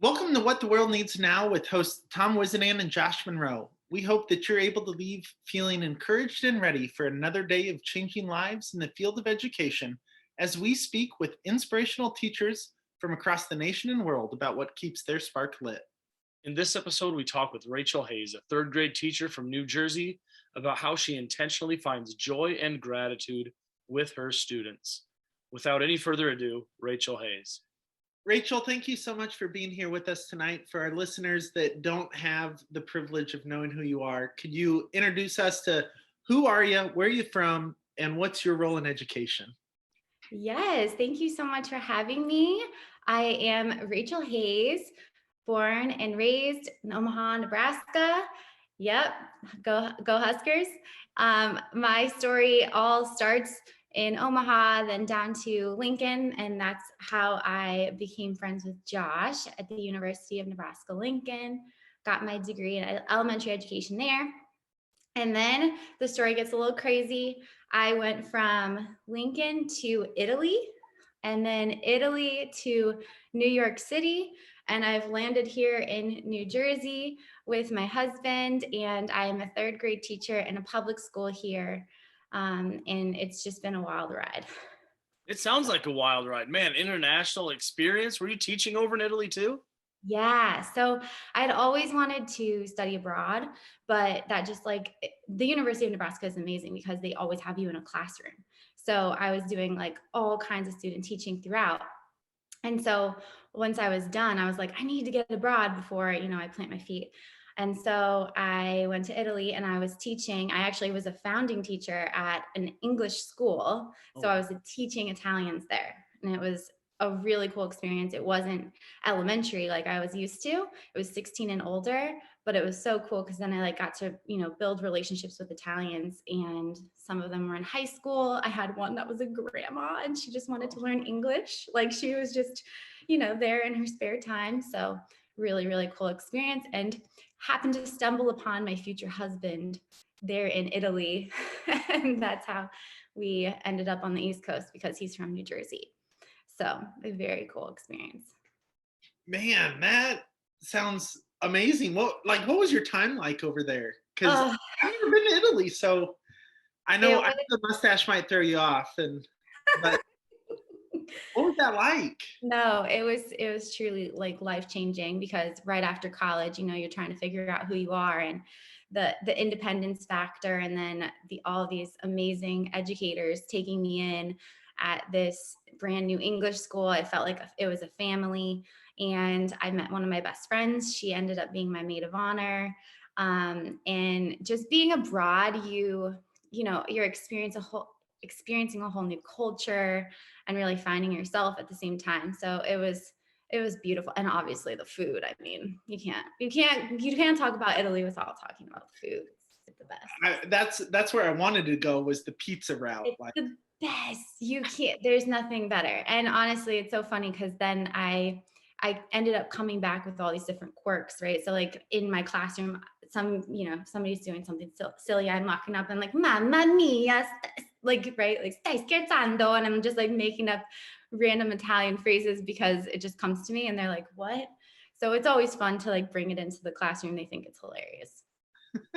Welcome to What the World Needs Now with hosts Tom Whisinnand and Josh Monroe. We hope that you're able to leave feeling encouraged and ready for another day of changing lives in the field of education as we speak with inspirational teachers from across the nation and world about what keeps their spark lit. In this episode, we talk with Rachel Hayes, a third grade teacher from New Jersey, about how she intentionally finds joy and gratitude with her students. Without any further ado, Rachel Hayes. Rachel, thank you so much for being here with us tonight. For our listeners that don't have the privilege of knowing who you are, could you introduce us to who are you, where are you from, and what's your role in education? Yes, thank you so much for having me. I am Rachel Hayes, born and raised in Omaha, Nebraska. Yep, go Huskers. My story all starts in Omaha, then down to Lincoln, and that's how I became friends with Josh at the University of Nebraska Lincoln. Got my degree in elementary education there. And then the story gets a little crazy. I went from Lincoln to Italy, and then Italy to New York City. And I've landed here in New Jersey with my husband, and I am a third grade teacher in a public school here. And it's just been a wild ride. It sounds like a wild ride. Man, international experience. Were you teaching over in Italy too? Yeah, so I'd always wanted to study abroad, but that just the University of Nebraska is amazing because they always have you in a classroom. So I was doing like all kinds of student teaching throughout. And so once I was done, I was like, I need to get abroad before, I plant my feet. And so I went to Italy and I was teaching. I actually was a founding teacher at an English school. Oh, So I wow. was teaching Italians there. And it was a really cool experience. It wasn't elementary like I was used to. It was 16 and older, but it was so cool because then I got to, build relationships with Italians, and some of them were in high school. I had one that was a grandma and she just wanted to learn English. Like she was just, there in her spare time. So really, really cool experience, and happened to stumble upon my future husband there in Italy. And that's how we ended up on the East Coast because he's from New Jersey. So a very cool experience. Man, that sounds amazing. What was your time like over there? Because Oh, I've never been to Italy, so it I know was the mustache might throw you off, but what was that like? no, it was truly like life changing because right after college, you're trying to figure out who you are, and the independence factor, and then all these amazing educators taking me in at this brand new English school. I felt like it was a family, and I met one of my best friends. She ended up being my maid of honor. And just being abroad, you're experiencing a whole new culture and really finding yourself at the same time. So it was beautiful. And obviously the food. I mean, you can't talk about Italy without talking about the food. It's the best. That's where I wanted to go, was the pizza route. It's the best. You can't, there's nothing better. And honestly, it's so funny because then I ended up coming back with all these different quirks, right? So like in my classroom, somebody's doing something silly. I'm locking up and like, mamma mia, like, right? Like, stai scherzando. And I'm just like making up random Italian phrases because it just comes to me and they're like, what? So it's always fun to like bring it into the classroom. They think it's hilarious.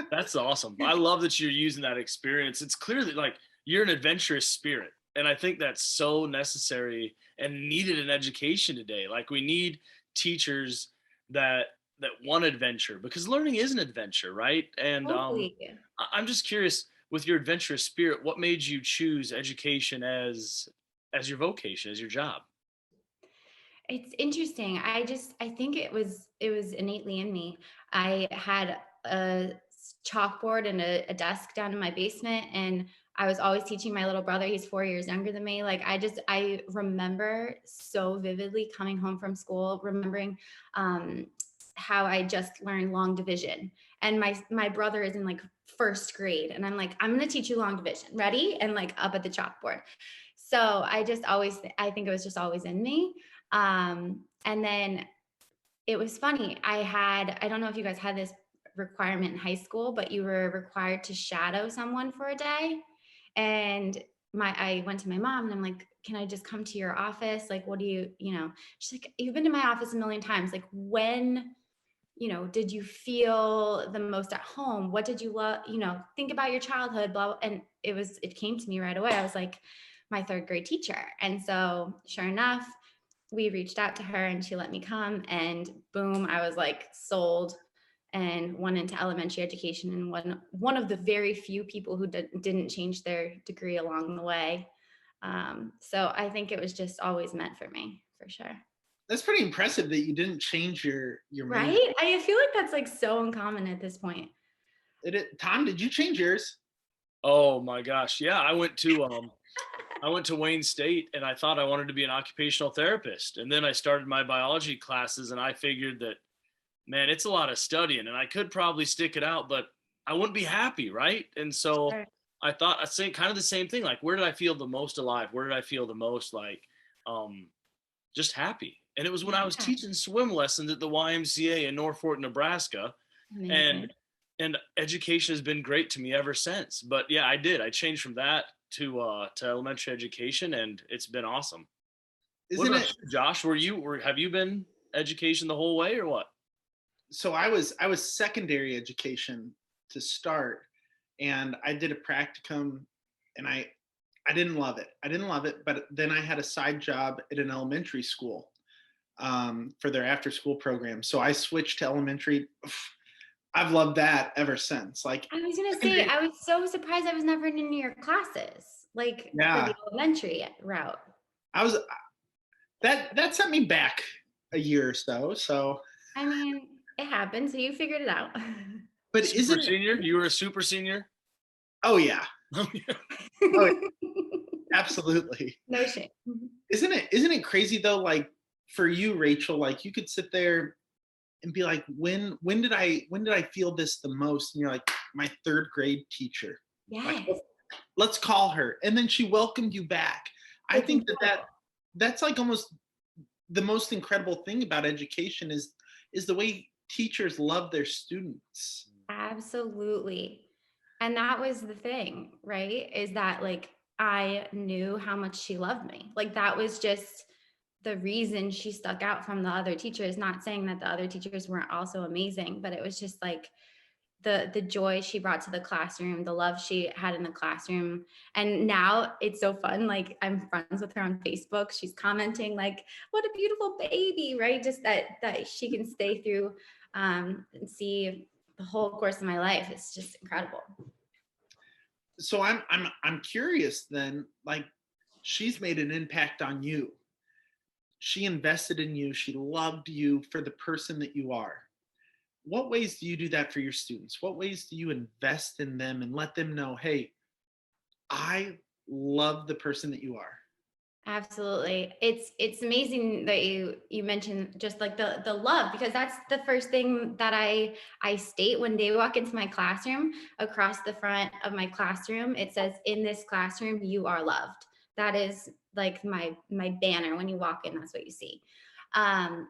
That's awesome. I love that you're using that experience. It's clear that you're an adventurous spirit. And I think that's so necessary and needed in education today. Like we need teachers that want adventure, because learning is an adventure, right? And Totally. I'm just curious, with your adventurous spirit, what made you choose education as your vocation, as your job? It's interesting. I think it was innately in me. I had a chalkboard and a desk down in my basement, and I was always teaching my little brother. He's 4 years younger than me. Like I remember so vividly coming home from school, remembering how I just learned long division. And my brother is in like first grade, and I'm like, I'm gonna teach you long division. Ready? And like up at the chalkboard. So I think it was just always in me. And then it was funny. I don't know if you guys had this requirement in high school, but you were required to shadow someone for a day. And I went to my mom and I'm like, can I just come to your office? Like, what do you, she's like, you've been to my office a million times. Like, when, did you feel the most at home? What did you love? Think about your childhood, blah, blah. And it came to me right away. I was like, my third grade teacher. And so sure enough, we reached out to her and she let me come, and boom, I was like sold and went into elementary education, and one of the very few people who didn't change their degree along the way. So I think it was just always meant for me, for sure. That's pretty impressive that you didn't change your major. Right? I feel like that's like so uncommon at this point. Tom, did you change yours? Oh my gosh. Yeah. I went to Wayne State and I thought I wanted to be an occupational therapist. And then I started my biology classes and I figured that, man, it's a lot of studying and I could probably stick it out, but I wouldn't be happy. Right. And so Sure. I thought I'd say kind of the same thing. Like, where did I feel the most alive? Where did I feel the most just happy? And it was when I was Yeah. teaching swim lessons at the YMCA in Norfolk, Nebraska. Amazing. And education has been great to me ever since. But yeah, I changed from that to elementary education, and it's been awesome. What Isn't about it? you, Josh? Have you been education the whole way or what? So I was secondary education to start, and I did a practicum, and I didn't love it. I didn't love it, but then I had a side job at an elementary school for their after school program. So I switched to elementary. I've loved that ever since. Like, I was gonna say, secondary, I was so surprised I was never in any of your classes, like for the yeah, elementary route. I was that sent me back a year or so. So, I mean, it happened, so you figured it out. but Super isn't it? senior? You were a super senior? Oh yeah, Oh, yeah. oh yeah, absolutely. No shame. Isn't it crazy though? Like for you, Rachel, like you could sit there and be like, when did I feel this the most? And you're like, my third grade teacher. Like, Yes, let's call her, and then she welcomed you back. I it's think incredible. that's like almost the most incredible thing about education is the way teachers love their students. Absolutely. And that was the thing, right? Is that like I knew how much she loved me. Like that was just the reason she stuck out from the other teachers. Not saying that the other teachers weren't also amazing, but it was just like the joy she brought to the classroom, the love she had in the classroom. And now it's so fun. Like I'm friends with her on Facebook. She's commenting like, what a beautiful baby, right? Just that she can stay through and see the whole course of my life. It's just incredible. So I'm curious then, like she's made an impact on you. She invested in you. She loved you for the person that you are. What ways do you do that for your students? What ways do you invest in them and let them know, hey, I love the person that you are? Absolutely. It's amazing that you mentioned just like the love, because that's the first thing that I state when they walk into my classroom. Across the front of my classroom, it says, in this classroom you are loved. That is like my banner. When you walk in, that's what you see.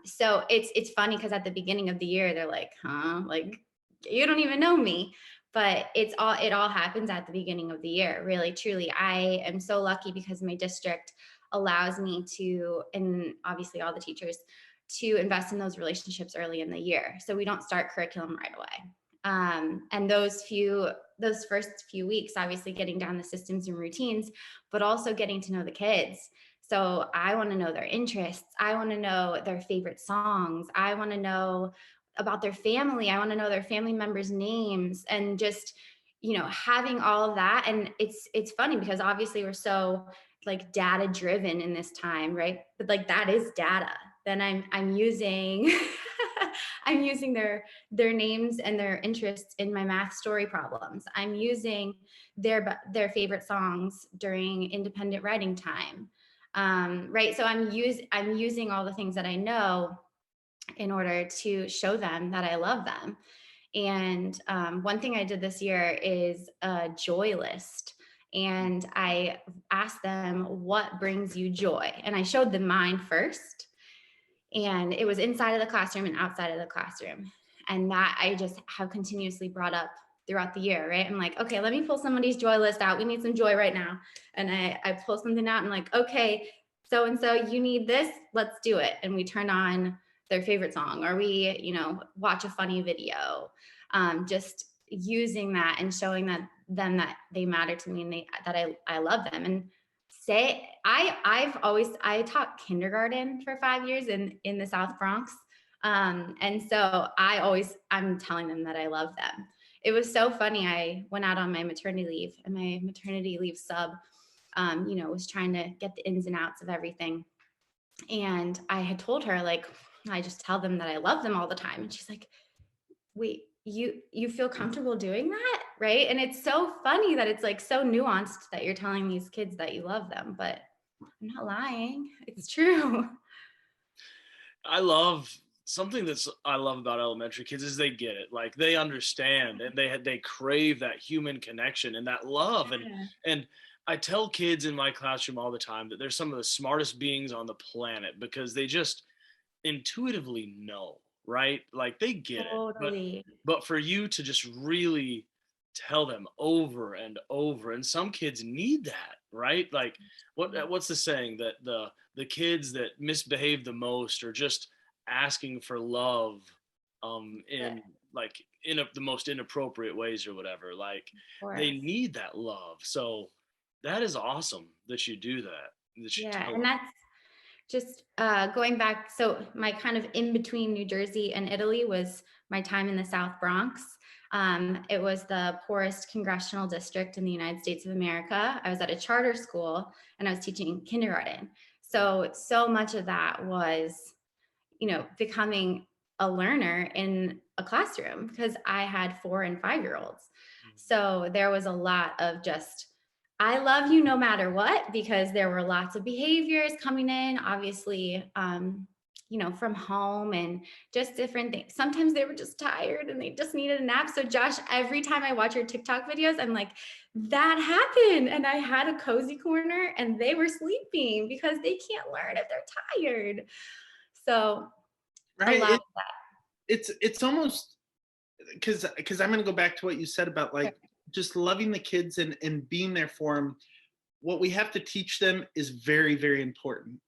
So it's funny because at the beginning of the year they're like, huh, like you don't even know me. But it all happens at the beginning of the year, really, truly. I am so lucky because my district allows me to, and obviously all the teachers, to invest in those relationships early in the year. So we don't start curriculum right away. And those first few weeks, obviously getting down the systems and routines, but also getting to know the kids. So I want to know their interests. I want to know their favorite songs. I want to know about their family. I want to know their family members' names, and just, having all of that. And it's funny because obviously we're so like data driven in this time, right? But like that is data. Then I'm using I'm using their names and their interests in my math story problems. I'm using their favorite songs during independent writing time. Right. So I'm using all the things that I know in order to show them that I love them. And one thing I did this year is a joy list. And I asked them, what brings you joy? And I showed them mine first. And it was inside of the classroom and outside of the classroom. And that I just have continuously brought up throughout the year, right? I'm like, okay, let me pull somebody's joy list out. We need some joy right now. And I pull something out and like, okay, so-and-so, you need this, let's do it. And we turn on their favorite song, or we, watch a funny video. Just using that and showing them that they matter to me, and that I love them. And I taught kindergarten for 5 years in the South Bronx. And so I'm telling them that I love them. It was so funny. I went out on my maternity leave, and my maternity leave sub, was trying to get the ins and outs of everything. And I had told her, like, I just tell them that I love them all the time. And she's like, wait, you feel comfortable doing that? Right. And it's so funny that it's like so nuanced that you're telling these kids that you love them, but I'm not lying. It's true. I love about elementary kids is they get it. Like they understand, and they crave that human connection and that love. Yeah. And I tell kids in my classroom all the time that they're some of the smartest beings on the planet, because they just intuitively know, right? Like they get it. Totally. But for you to just really tell them over and over, and some kids need that, right? Like what's the saying, that the kids that misbehave the most are just asking for love in like the most inappropriate ways or whatever. Like they need that love. So that is awesome that you do that you Yeah. tell And them. that's just going back. So my kind of in between New Jersey and Italy was my time in the South Bronx. It was the poorest congressional district in the United States of America. I was at a charter school and I was teaching kindergarten. So much of that was, becoming a learner in a classroom, because I had 4 and 5-year-olds. So there was a lot of just, I love you no matter what, because there were lots of behaviors coming in, obviously, from home, and just different things. Sometimes they were just tired and they just needed a nap. So Josh, every time I watch your TikTok videos, I'm like, that happened. And I had a cozy corner and they were sleeping because they can't learn if they're tired. So a lot Right. of that. It's almost because I'm going to go back to what you said about like just loving the kids and being there for them. What we have to teach them is very, very important.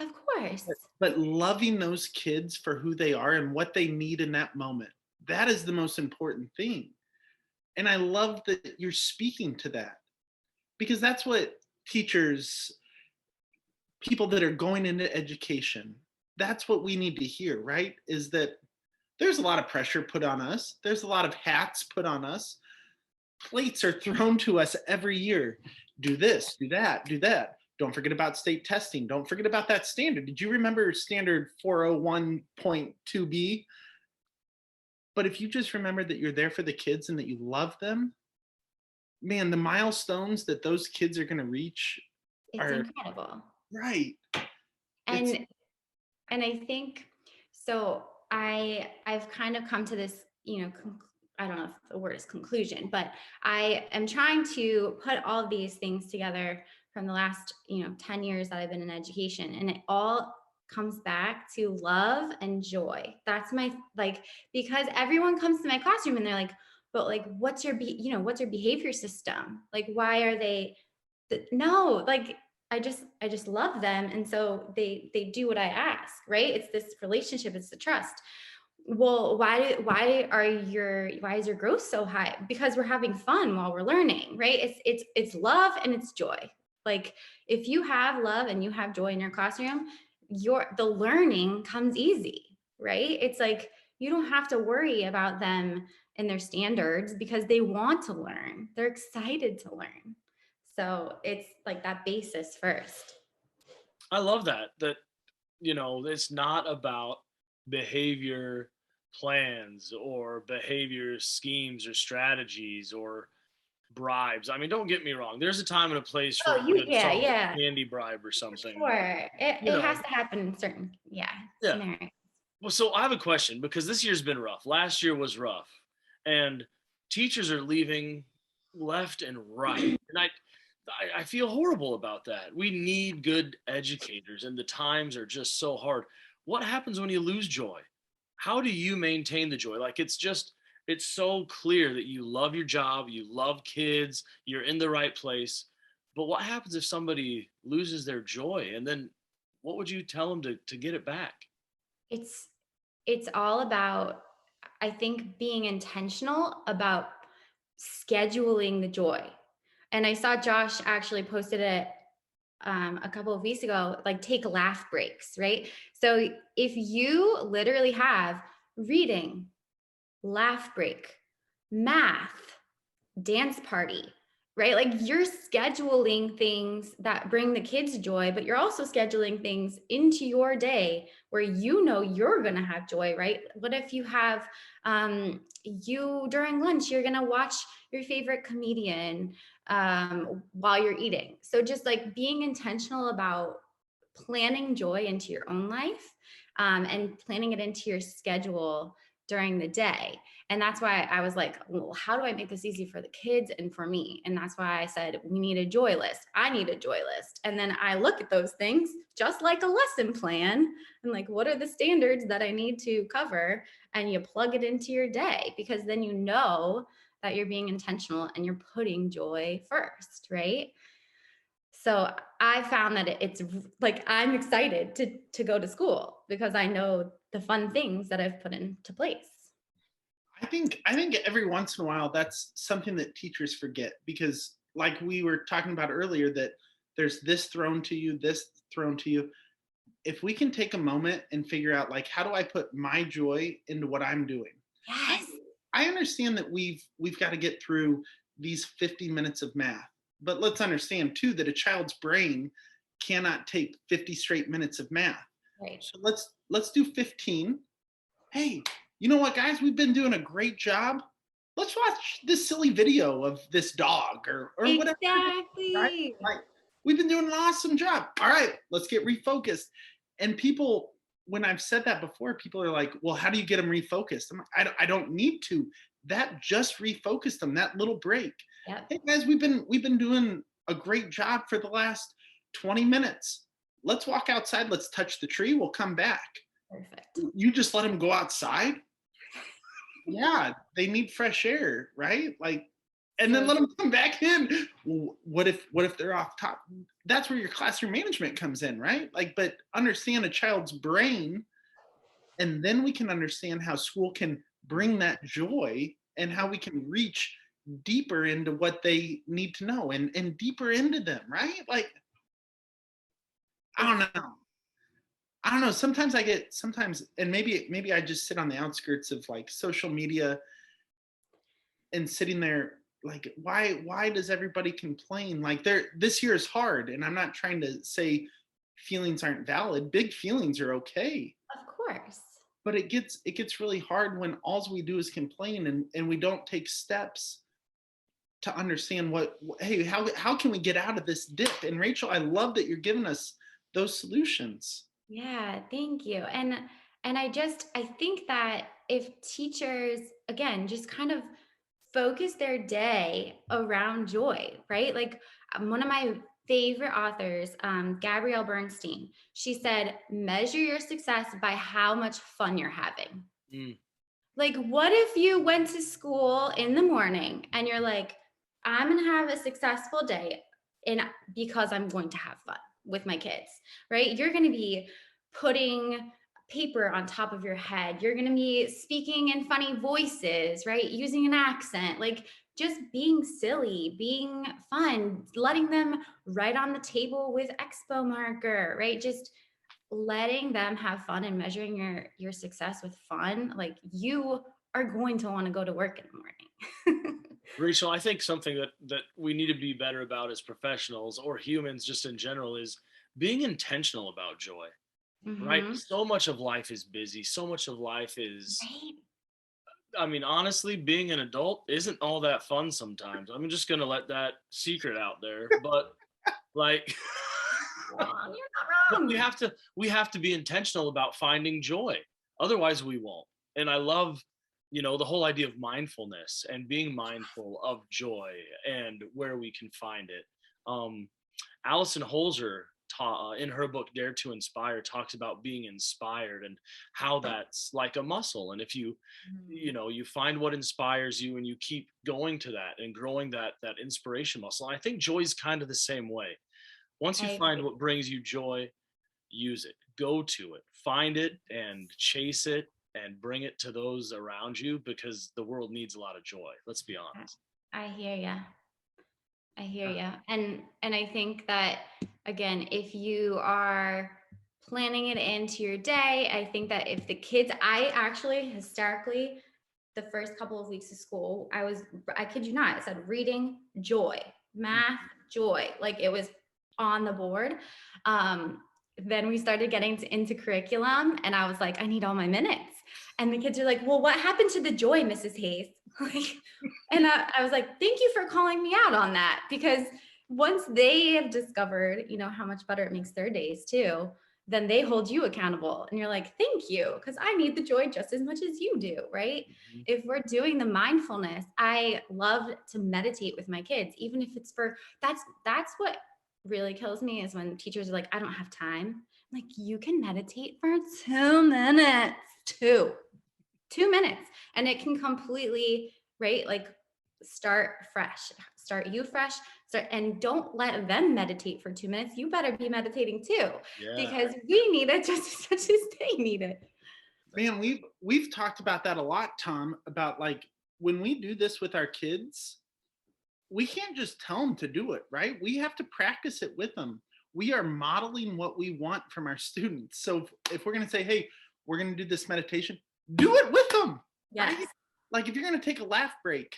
Of course. But loving those kids for who they are and what they need in that moment, that is the most important thing. And I love that you're speaking to that, because that's what teachers, people that are going into education, that's what we need to hear, right? Is that there's a lot of pressure put on us. There's a lot of hats put on us. Plates are thrown to us every year. Do this, do that, do that. Don't forget about state testing. Don't forget about that standard. Did you remember standard 401.2B? But if you just remember that you're there for the kids and that you love them, man, the milestones that those kids are going to reach It's are incredible. right. And I think so. I've kind of come to this, I don't know if the word is conclusion, but I am trying to put all of these things together from the last 10 years that I've been in education, and it all comes back to love and joy. That's my, like, because everyone comes to my classroom and they're like, but like, what's your behavior system? Like, why are they no, like, I just love them, and so they do what I ask, right? It's this relationship, it's the trust. Well, why is your growth so high? Because we're having fun while we're learning, right? It's love and it's joy. Like, if you have love and you have joy in your classroom, the learning comes easy, right? It's like you don't have to worry about them and their standards, because they want to learn. They're excited to learn. So it's like that basis first. I love that it's not about behavior plans or behavior schemes or strategies or bribes. I mean, don't get me wrong. There's a time and a place for Oh, a good soft yeah, candy bribe or something. sure. You It know, has to happen in certain, yeah. scenarios. Well, so I have a question, because this year's been rough. Last year was rough, and teachers are leaving left and right, and I feel horrible about that. We need good educators, and the times are just so hard. What happens when you lose joy? How do you maintain the joy? Like, it's just it's so clear that you love your job, you love kids, you're in the right place. But what happens if somebody loses their joy? And then what would you tell them to get it back? It's it's all about, I think, being intentional about scheduling the joy. And I saw Josh actually posted it a couple of weeks ago, like take laugh breaks, right? So if you literally have reading, laugh break, math, dance party, right? Like you're scheduling things that bring the kids joy, but you're also scheduling things into your day where you know you're going to have joy, right? What if you have you during lunch, you're going to watch your favorite comedian while you're eating. So just like being intentional about planning joy into your own life and planning it into your schedule during the day. And that's why I was like, well, how do I make this easy for the kids and for me? And that's why I said, we need a joy list. I need a joy list. And then I look at those things just like a lesson plan and like, what are the standards that I need to cover? And you plug it into your day, because then you know that you're being intentional and you're putting joy first, right? So I found that it's like I'm excited to go to school because I know the fun things that I've put into place. I think every once in a while that's something that teachers forget, because like we were talking about earlier, that there's this thrown to you, this thrown to you. If we can take a moment and figure out, like, how do I put my joy into what I'm doing? I, Yes. I understand that we've got to get through these 50 minutes of math, but let's understand too that a child's brain cannot take 50 straight minutes of math. Right. So let's do 15. Hey, you know what, guys? We've been doing a great job. Let's watch this silly video of this dog or whatever it is, right? Exactly. Like, we've been doing an awesome job. All right, let's get refocused. And people, when I've said that before, people are like, well, how do you get them refocused? I'm like, I don't need to. That just refocused them, that little break. Yep. Hey guys, we've been doing a great job for the last 20 minutes. Let's walk outside, let's touch the tree, we'll come back. Perfect. You just let them go outside. Yeah, they need fresh air, right? Like, and then So let them come back in. What if they're off top? That's where your classroom management comes in, right? Like, but understand a child's brain, and then we can understand how school can bring that joy and how we can reach deeper into what they need to know, and deeper into them, right? Like, I it's don't know. I don't know. Sometimes, and maybe I just sit on the outskirts of like social media and sitting there like, why does everybody complain? Like, this year is hard, and I'm not trying to say feelings aren't valid. Big feelings are okay, of course. but it gets really hard when all we do is complain, and we don't take steps to understand hey, how can we get out of this dip? And Rachel, I love that you're giving us those solutions. Yeah, thank you. And I think that if teachers again just kind of focus their day around joy, right? Like one of my favorite authors, Gabrielle Bernstein, she said, measure your success by how much fun you're having. Mm. Like, what if you went to school in the morning and you're like, I'm going to have a successful day and because I'm going to have fun with my kids, right? You're going to be putting paper on top of your head. You're going to be speaking in funny voices, right? Using an accent, like just being silly, being fun, letting them write on the table with expo marker, right? Just letting them have fun and measuring your success with fun, like you are going to want to go to work in the morning. Rachel, I think something that we need to be better about as professionals or humans just in general is being intentional about joy, right? Mm-hmm. So much of life is busy. So much of life is, Right. I mean, honestly, being an adult isn't all that fun sometimes. I'm just going to let that secret out there. But like, Wrong. You're but not we wrong. have to we have to be intentional about finding joy. Otherwise we won't. And I love, the whole idea of mindfulness and being mindful of joy and where we can find it. Allison Holzer in her book Dare to Inspire, talks about being inspired and how that's like a muscle. And if you you find what inspires you and you keep going to that and growing that inspiration muscle. And I think joy is kind of the same way. Once you I find agree. what brings you joy, use it, go to it, find it and chase it and bring it to those around you, because the world needs a lot of joy. Let's be honest. I hear ya. I hear you. And I think that, again, if you are planning it into your day, I think that if the kids, I actually historically, the first couple of weeks of school, I kid you not, it said reading, joy, math, joy. Like it was on the board. Then we started getting into curriculum and I was like, I need all my minutes. And the kids are like, well, what happened to the joy, Mrs. Hayes? And I was like, thank you for calling me out on that, because once they have discovered, how much better it makes their days too, then they hold you accountable. And you're like, thank you, because I need the joy just as much as you do, right? Mm-hmm. If we're doing the mindfulness, I love to meditate with my kids, even if it's that's what really kills me is when teachers are like, I don't have time. I'm like, you can meditate for 2 minutes, 2 minutes, and it can completely, right? Like start you fresh, and don't let them meditate for 2 minutes. You better be meditating too, because we need it just as much as they need it. Man, we've talked about that a lot, Tom, about like when we do this with our kids, we can't just tell them to do it, right? We have to practice it with them. We are modeling what we want from our students. So if we're going to say, hey, we're going to do this meditation, do it with them. Yes. Right? Like if you're going to take a laugh break,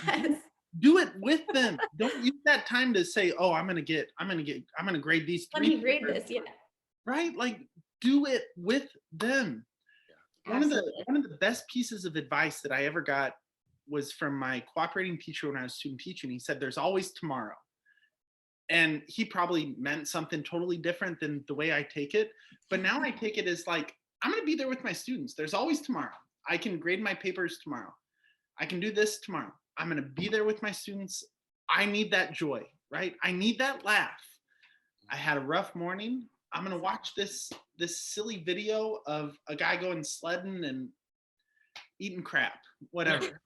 Yes. do it with them. Don't use that time to say, oh, I'm going to grade these 3 Let me grade this. Yeah. Right? Like do it with them. One of the best pieces of advice that I ever got was from my cooperating teacher when I was student teaching. He said, there's always tomorrow. And he probably meant something totally different than the way I take it. But now I take it as like, I'm going to be there with my students. There's always tomorrow. I can grade my papers tomorrow. I can do this tomorrow. I'm going to be there with my students. I need that joy, right? I need that laugh. I had a rough morning. I'm going to watch this silly video of a guy going sledding and eating crap, whatever.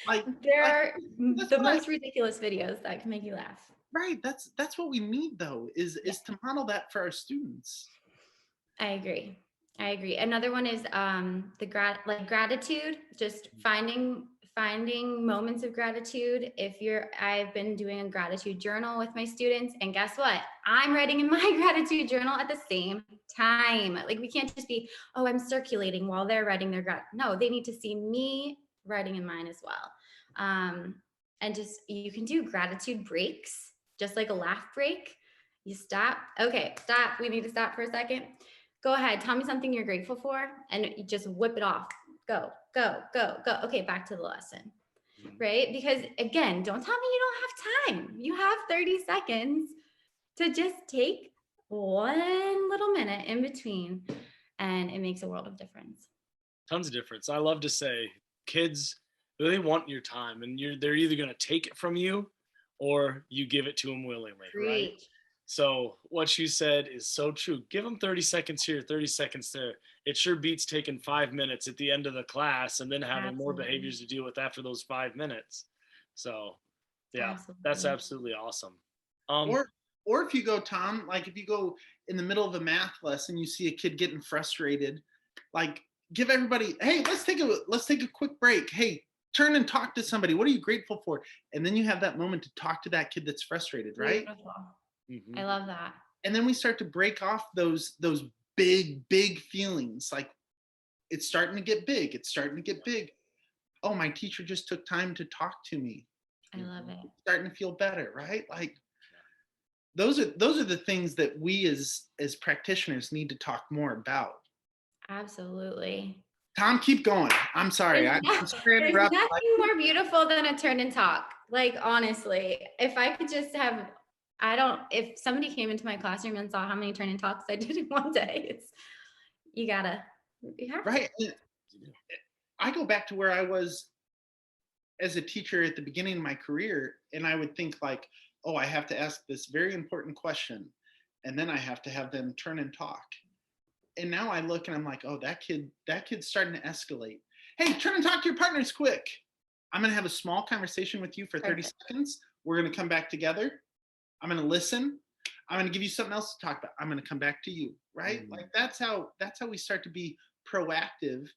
Like they're the what? most ridiculous videos that can make you laugh. Right. That's what we need though, is to model that for our students. I agree. Another one is the gratitude, just finding moments of gratitude. I've been doing a gratitude journal with my students, and guess what? I'm writing in my gratitude journal at the same time. Like we can't just be, oh, I'm circulating while they're writing their no, they need to see me writing in mine as well. And just, you can do gratitude breaks, just like a laugh break. You stop. Okay, stop. We need to stop for a second. Go ahead. Tell me something you're grateful for, and you just whip it off. Go, go, go, go. Okay, back to the lesson, right? Because again, don't tell me you don't have time. You have 30 seconds to just take one little minute in between, and it makes a world of difference. Tons of difference. I love to say, kids, they want your time, and they're either going to take it from you or you give it to them willingly, right? So what you said is so true. Give them 30 seconds here, 30 seconds there. It sure beats taking 5 minutes at the end of the class and then having more behaviors to deal with after those 5 minutes. So yeah, that's absolutely awesome. Or if you go, Tom, like if you go in the middle of a math lesson, you see a kid getting frustrated, like give everybody, hey, let's take a quick break. Hey, turn and talk to somebody. What are you grateful for? And then you have that moment to talk to that kid that's frustrated, right? Beautiful. Mm-hmm. I love that. And then we start to break off those big feelings. Like it's starting to get big. It's starting to get big. Oh, my teacher just took time to talk to me. I love it. It's starting to feel better, right? Like those are the things that we as practitioners need to talk more about. Absolutely. Tom, keep going. I'm sorry. I'm sorry to interrupt. There's nothing more beautiful than a turn and talk. Like honestly, if I could just have, if somebody came into my classroom and saw how many turn and talks I did in one day, you have right. I go back to where I was as a teacher at the beginning of my career, and I would think like, oh, I have to ask this very important question. and then I have to have them turn and talk. And now I look and I'm like, oh, that kid's starting to escalate. Hey, turn and talk to your partners quick. I'm going to have a small conversation with you for 30 Perfect. seconds. We're going to come back together. I'm going to listen. I'm going to give you something else to talk about. I'm going to come back to you, right? Like that's how we start to be proactive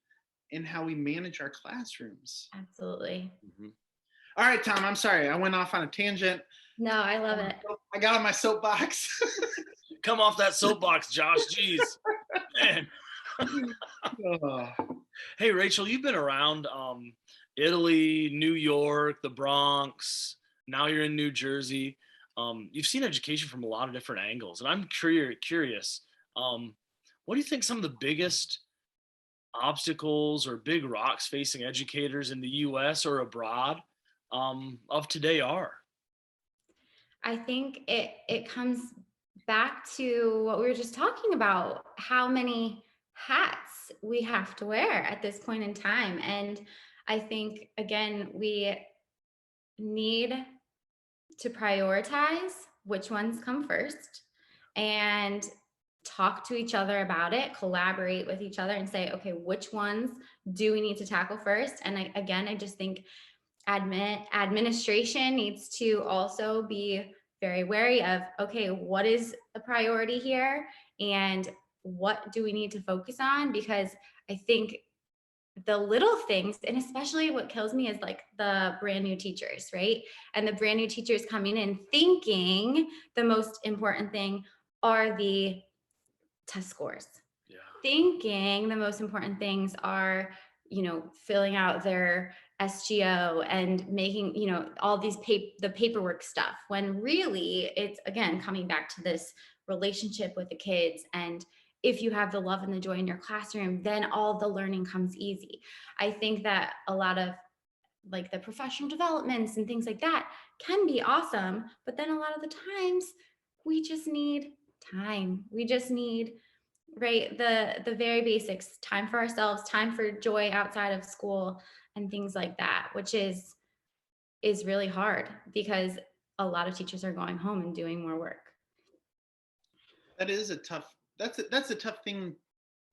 in how we manage our classrooms. Absolutely. All right, Tom, I'm sorry. I went off on a tangent. No, I love it. I got on my soapbox. Come off that soapbox, Josh. Jeez. Man. Oh. Hey, Rachel, you've been around Italy, New York, the Bronx. Now you're in New Jersey. You've seen education from a lot of different angles. And I'm curious, what do you think some of the biggest obstacles or big rocks facing educators in the US or abroad of today are? I think it comes back to what we were just talking about, how many hats we have to wear at this point in time. And I think, again, we need to prioritize which ones come first and talk to each other about it, collaborate with each other and say, okay, which ones do we need to tackle first? And I just think administration needs to also be very wary of, okay, what is a priority here and what do we need to focus on? Because I think the little things, and especially what kills me is like the brand new teachers, right? And the brand new teachers coming in thinking the most important thing are the test scores. Yeah. Thinking the most important things are, filling out their SGO and making, all these the paperwork stuff, when really it's, again, coming back to this relationship with the kids. And if you have the love and the joy in your classroom, then all the learning comes easy. I think that a lot of like the professional developments and things like that can be awesome, but then a lot of the times we just need time. We just need, right, the very basics, time for ourselves, time for joy outside of school and things like that, which is really hard because a lot of teachers are going home and doing more work. That is that's a tough thing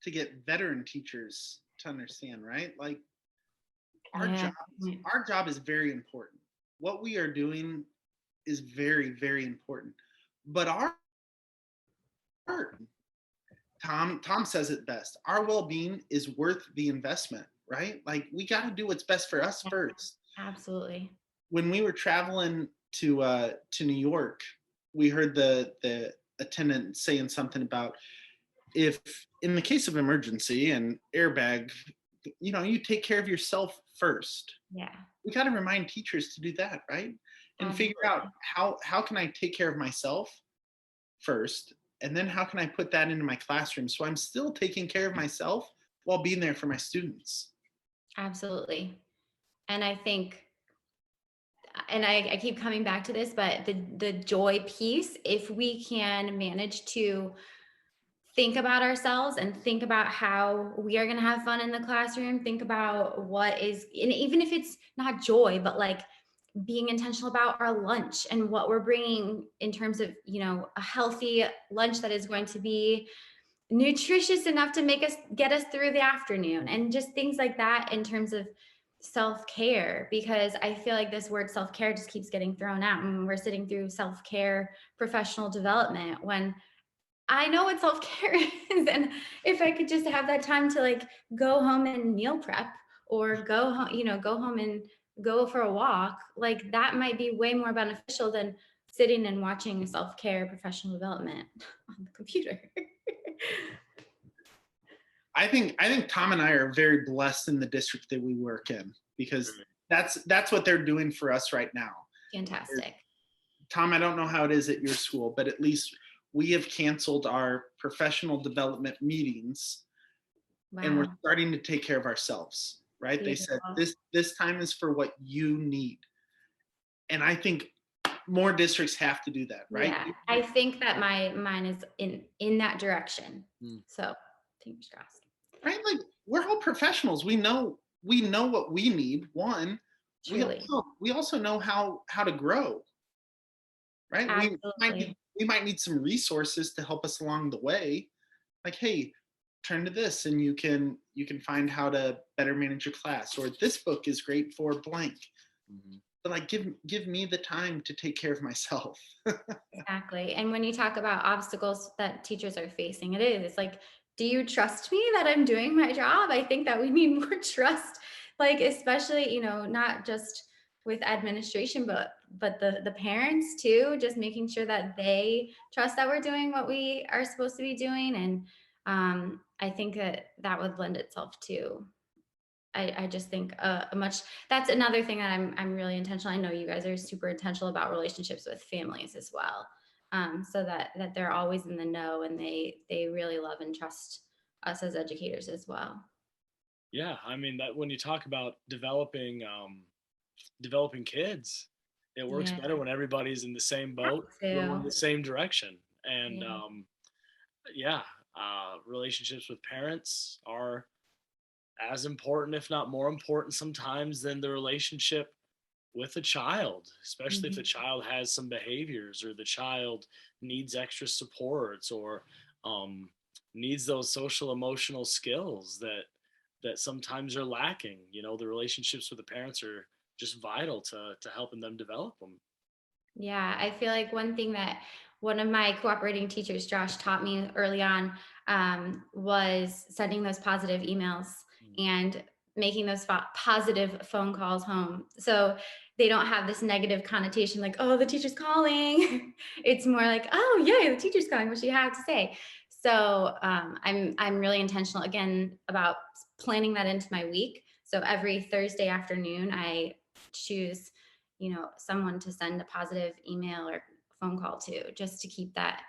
to get veteran teachers to understand, right? Like our job is very important. What we are doing is very, very important. But our Tom says it best. Our well-being is worth the investment, right? Like we got to do what's best for us first. Absolutely. When we were traveling to New York, we heard the attendant saying something about, if in the case of emergency and airbag, you take care of yourself first. Yeah. We got to remind teachers to do that, right? And figure out how can I take care of myself first, and then how can I put that into my classroom so I'm still taking care of myself while being there for my students. Absolutely. And I think, and I keep coming back to this, but the joy piece, if we can manage to think about ourselves and think about how we are going to have fun in the classroom, think about what is, and even if it's not joy, but like being intentional about our lunch and what we're bringing in terms of, a healthy lunch that is going to be nutritious enough to get us through the afternoon, and just things like that in terms of self-care, because I feel like this word self-care just keeps getting thrown out and we're sitting through self-care professional development, when I know what self-care is. And if I could just have that time to like go home and meal prep, or go home and go for a walk, like that might be way more beneficial than sitting and watching self-care professional development on the computer. I think Tom and I are very blessed in the district that we work in, because that's what they're doing for us right now. Fantastic. Tom, I don't know how it is at your school, but at least we have canceled our professional development meetings. Wow. And we're starting to take care of ourselves, right? Beautiful. They said this time is for what you need. And I think more districts have to do that, right? Yeah, I think that mine is in that direction. So fingers crossed. Right? Like we're all professionals. We know what we need. One, we also know how to grow. Right? Absolutely. we might need some resources to help us along the way. Like, hey, turn to this and you can find how to better manage your class, or this book is great for blank. Mhm. But like give me the time to take care of myself. Exactly. And when you talk about obstacles that teachers are facing, it is like, do you trust me that I'm doing my job? I think that we need more trust, like especially, not just with administration, but the parents too, just making sure that they trust that we're doing what we are supposed to be doing. And I think that that would lend itself to I just think a much that's another thing that I'm really intentional. I know you guys are super intentional about relationships with families as well. So that they're always in the know and they really love and trust us as educators as well. Yeah, I mean that when you talk about developing kids, it works Yeah, better when everybody's in the same that boat, rowing too. the same direction. And Yeah. yeah, relationships with parents are as important, if not more important, sometimes than the relationship with a child, especially if the Mhm. child has some behaviors or the child needs extra supports or um, needs those social emotional skills that sometimes are lacking. The relationships with the parents are just vital to helping them develop them. Yeah, I feel like one thing that one of my cooperating teachers, Josh, taught me early on was sending those positive emails and making those positive phone calls home. So they don't have this negative connotation like, oh, the teacher's calling. It's more like, oh, yeah, the teacher's calling. What she have to say? So I'm really intentional again about planning that into my week. So every Thursday afternoon, I choose someone to send a positive email or phone call to, just to keep that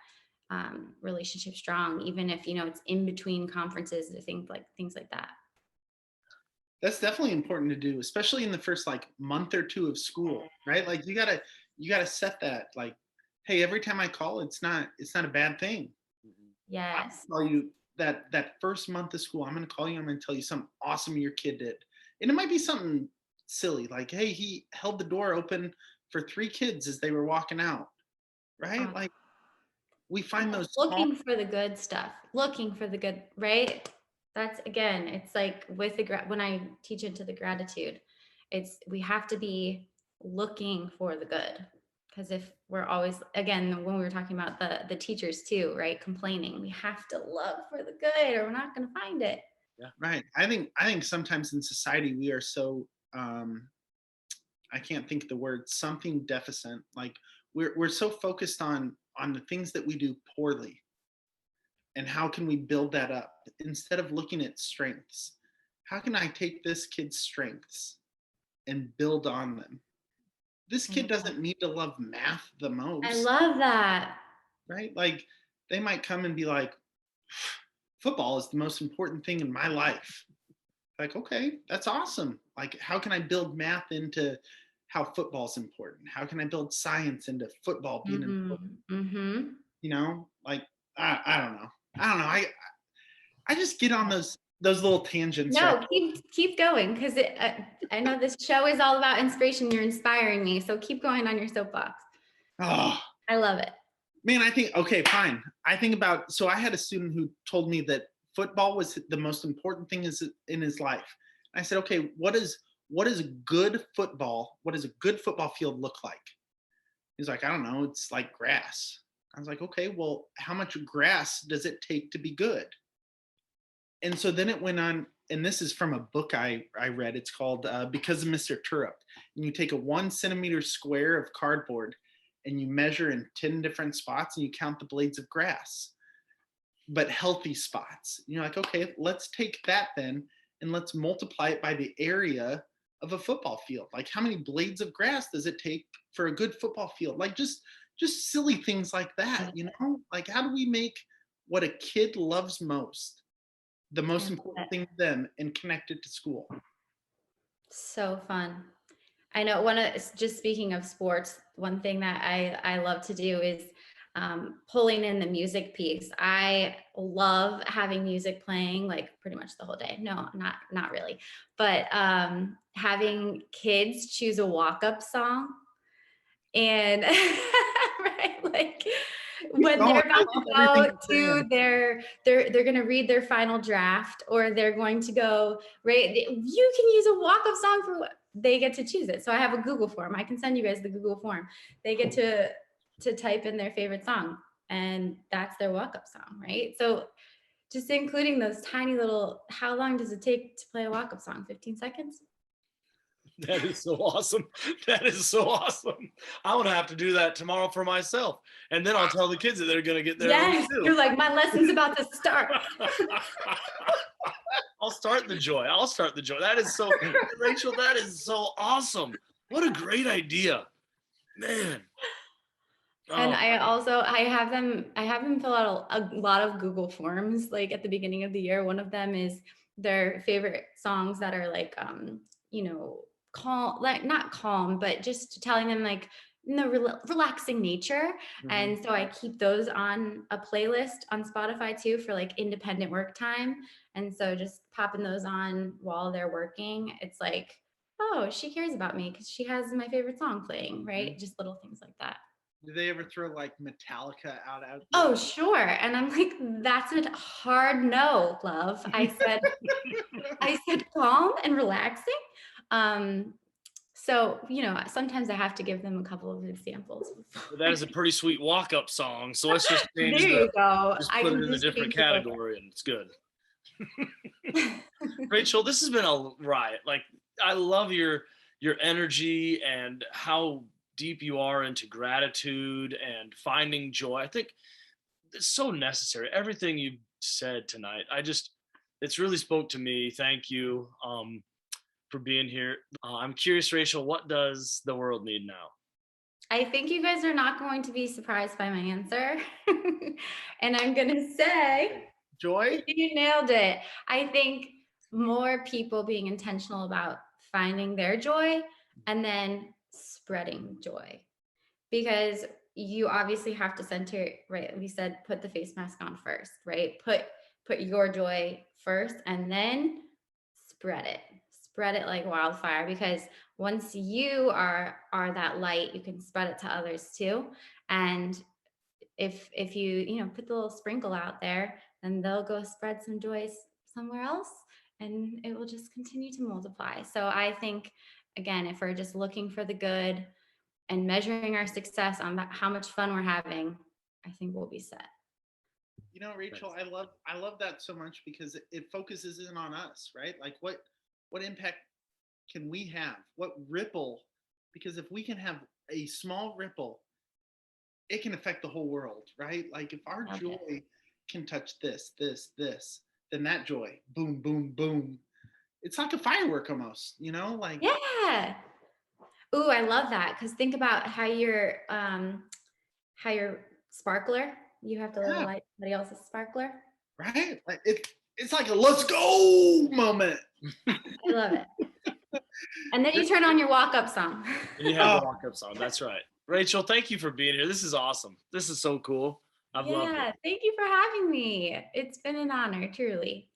relationship strong, even if it's in between conferences or things like that. That's definitely important to do, especially in the first like month or two of school, right? Like you gotta set that like, hey, every time I call, it's not a bad thing. Mhm. I'm Yes. gonna tell you that first month of school, I'm gonna call you, I'm gonna tell you something awesome your kid did. And it might be something silly, like, hey, he held the door open for three kids as they were walking out, right? Uh, Like we find those small. looking for the good stuff, looking for the good, right? That's again, it's like with when I teach into the gratitude, we have to be looking for the good. Because if we're always, again, when we were talking about the teachers too, right, complaining, we have to look for the good or we're not going to find it. Yeah. Right. I think sometimes in society we are so I can't think of the word, something deficient. Like we're so focused on the things that we do poorly and how can we build that up instead of looking at strengths. How can I take this kid's strengths and build on them? This I kid love, doesn't need to love math the I most, love that. right? Like they might come and be like, football is the most important thing in my life. Like, okay, that's awesome. Like, how can I build math into how football's important? How can I build science into football being important? Mm-hmm. Like I don't know. I don't know. I just get on those little tangents, right? No, keep going because I know this show is all about inspiration. You're inspiring me, so keep going on your soapbox. Oh I love it. man, I think okay, fine. I think about so I had a student who told me that football was the most important thing in his life. I said, okay, what is good football? What does a good football field look like? He's like, I don't know. It's like grass. I was like, okay, well, how much grass does it take to be good? And so then it went on, and this is from a book I read. It's called Because of Mr. Turrup. And you take a 1 centimeter square of cardboard and you measure in 10 different spots and you count the blades of grass, but healthy spots. And you're like, okay, let's take that then and let's multiply it by the area of a football field. Like how many blades of grass does it take for a good football field? Like just silly things like that, Like how do we make what a kid loves most the I most love important it. thing to them and connect it to school? So fun. I know just speaking of sports, one thing that I love to do is pulling in the music piece. I love having music playing like pretty much the whole day. No, not really, but having kids choose a walk up song and right, like when Oh, they're I about love to everything go you're to saying. they're going to read their final draft, or they're going to go, right? You can use a walk-up song for what they get to choose it. So I have a Google form. I can send you guys the Google form. They get to type in their favorite song, and that's their walk-up song, right? So just including those tiny little, how long does it take to play a walk-up song? 15 seconds? That is so awesome. That is so awesome. I'm gonna have to do that tomorrow for myself, and then I'll tell the kids that they're gonna get their own Yes, too. you're like, my lesson's about to start. I'll start the joy. I'll start the joy. That is so, Rachel. That is so awesome. What a great idea, man. And Oh, I have them fill out a lot of Google forms, like at the beginning of the year. One of them is their favorite songs that are like, you know, calm, like not calm, but just telling them like in the relaxing nature. And so I keep those on a playlist on Spotify too for like independent work time. And so just popping those on while they're working, it's like, oh, she cares about me because she has my favorite song playing, right? Just little things like that. Do they ever throw like Metallica out? Oh, sure. And I'm like, that's a hard no, love. I said calm and relaxing. So, you know, sometimes I have to give them a couple of examples. that is a pretty sweet walk-up song. So let's just change There you go. just I put can it in a just different change it over. category, and it's good. Rachel, this has been a riot. Like, I love your energy and how deep you are into gratitude and finding joy. I think it's so necessary. Everything you said tonight, it's really spoke to me. Thank you for being here. I'm curious, Rachel, what does the world need now? I think you guys are not going to be surprised by my answer. And I'm going to say, Joy? you nailed it. I think more people being intentional about finding their joy and then spreading joy, because you obviously have to center, right? We said put the face mask on first, right? Put your joy first and then spread it. Spread it like wildfire, because once you are that light, you can spread it to others too. And if you know, put the little sprinkle out there, then they'll go spread some joy somewhere else, and it will just continue to multiply. So I think, again, if we're just looking for the good and measuring our success on how much fun we're having, I think we'll be set. You know, Rachel, I love that so much because it focuses in on us, right? Like what impact can we have? What ripple? Because if we can have a small ripple, it can affect the whole world, right? Like if our Love joy it. can touch this, then that joy, boom, boom, boom. It's like a firework almost, you know, like Yeah. Ooh, I love that. Because think about how your sparkler, you have to yeah, light somebody else's sparkler. right? Like it's like a let's go moment. I love it. And then you turn on your walk-up song. And you have the Oh, walk-up song. That's right. Rachel, thank you for being here. This is awesome. This is so cool. I've loved it. Yeah, thank you for having me. It's been an honor, truly.